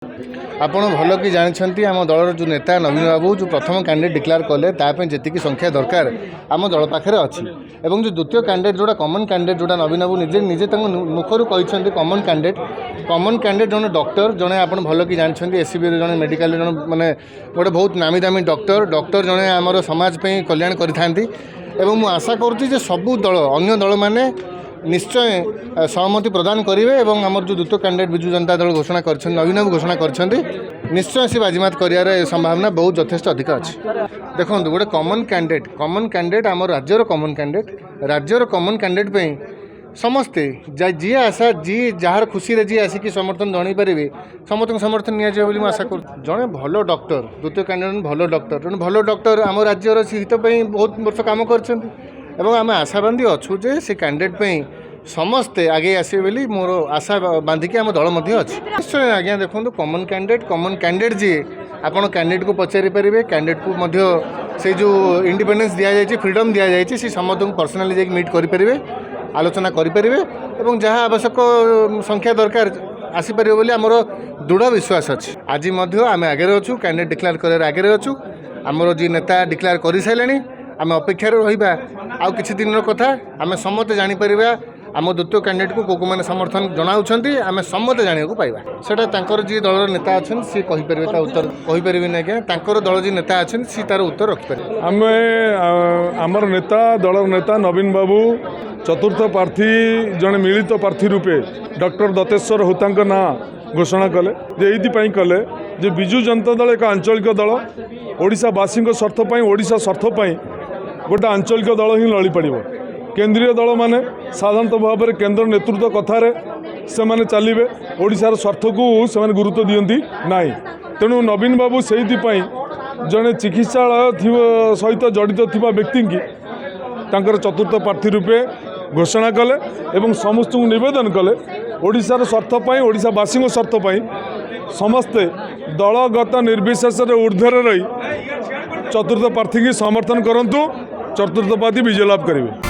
ଆପଣ ଭଲ କି ଜାଣିଛନ୍ତି ଆମ ଦଳର ଯେଉଁ ନେତା ନବୀନ ବାବୁ ଯେଉଁ ପ୍ରଥମ କ୍ୟାଣ୍ଡିଡେଟ୍ ଡିକ୍ଲେୟାର କଲେ ତା ପାଇଁ ଯେତିକି ସଂଖ୍ୟା ଦରକାର ଆମ ଦଳ ପାଖରେ ଅଛି ଏବଂ ଯେଉଁ ଦ୍ୱିତୀୟ କ୍ୟାଣ୍ଡିଡେଟ୍ ଯେଉଁଟା କମନ୍ କ୍ୟାଣ୍ଡିଡେଟ୍ ଯେଉଁଟା ନବୀନ ବାବୁ ନିଜେ ତାଙ୍କ ମୁଖରୁ କହିଛନ୍ତି କମନ୍ କ୍ୟାଣ୍ଡିଡେଟ୍ ଜଣେ ଡକ୍ଟର ଜଣେ ଆପଣ ଭଲ କି ଜାଣିଛନ୍ତି ଏସ୍ସିବିରେ ଜଣେ ମେଡ଼ିକାଲରେ ଜଣେ ମାନେ ଗୋଟେ ବହୁତ ନାମୀ ଦାମୀ ଡକ୍ଟର ଜଣେ ଆମର ସମାଜ ପାଇଁ କଲ୍ୟାଣ କରିଥାନ୍ତି ଏବଂ ମୁଁ ଆଶା କରୁଛି ଯେ ସବୁ ଦଳ ଅନ୍ୟ ଦଳମାନେ निश्चय सहमति प्रदान करेंगे और आमर जो द्वितीय कैंडिडेट विजु जनता दल घोषणा कर नवीन बाबू घोषणा कर निश्चय से बाजीमात कर संभावना बहुत यथेष अधिक अच्छी। देखो गोटे कमन कैंडिडेट आम राज्यर कमन कैंडिडेट पे समस्ते जी आशा जी जार खुशी जी आसिक समर्थन जन पारे समस्त समर्थन नि आशा कर जड़े भल डॉक्टर द्वितीय कैंडिडेट भल डॉक्टर आम राज्यर हित बहुत वर्ष कम कर आम आशाबादी अच्छु जे से कैंडिडेट पे समस्ते आगे आसवे बोली मोर आशा बांधिकी आम दल अच्छी निश्चय आज्ञा देखो कमन कैंडिडेट जी आपड़ कैंडिडेट को पचारि पारे कैंडिडेट को से जो इंडिपेंडेंस दि जाए फ्रीडम दि जाए सी समस्त को पर्सनाली जाकि मीट करेंगे आलोचना करेंगे और जहाँ आवश्यक संख्या दरकार आसीपर बोली आमर दृढ़ विश्वास अच्छी आज आम आगे अच्छू कैंडिडेट डिक्लेयर कर आगे अच्छू आमर जी नेता डिक्लेयर कर सारे आम अपेक्षार रहा आउ किछि दिन कथा आम समस्ते जापर आम द्वितीय कैंडिडेट को मैंने समर्थन जनाऊँच आम समस्ते जाना पाइबा सेटा जी दलर नेता अच्छा सी कहीपर उत्तर कहीपर ना क्या दल जी नेता अच्छा सी तार उत्तर रखिपर आम आमर नेता दलर नेता नवीन बाबू चतुर्थ प्रार्थी जड़े मिलित प्रार्थी रूपे डॉक्टर दत्तेश्वर होता ना घोषणा कले कले जे विजु जनता दल एक आंचलिक दल ओडिशावासी स्वार्थपाई ओडिशा स्वार्थपाई गोटे आंचलिक दल ही लड़ी पड़ केंद्रीय दल माने साधारणतः भाव में केंद्र नेतृत्व कथार से माने चलिए ओडिशार स्वार्थ को से गुरुत्व दियंती नाई तेणु नवीन बाबू से जड़े चिकित्सालय सहित जड़ित थिबा व्यक्ति की तांकर चतुर्थ प्रार्थी रूपे घोषणा कले एवं समस्त निवेदन कले ओडिशार स्वार्थपाई ओडिशावासी स्वार्थपाई समस्ते दलगत निर्विशेष ऊर्ध्वर रही चतुर्थ प्रार्थी की समर्थन करंतु चतुर्थ प्रार्थी विजय लाभ करेंगे।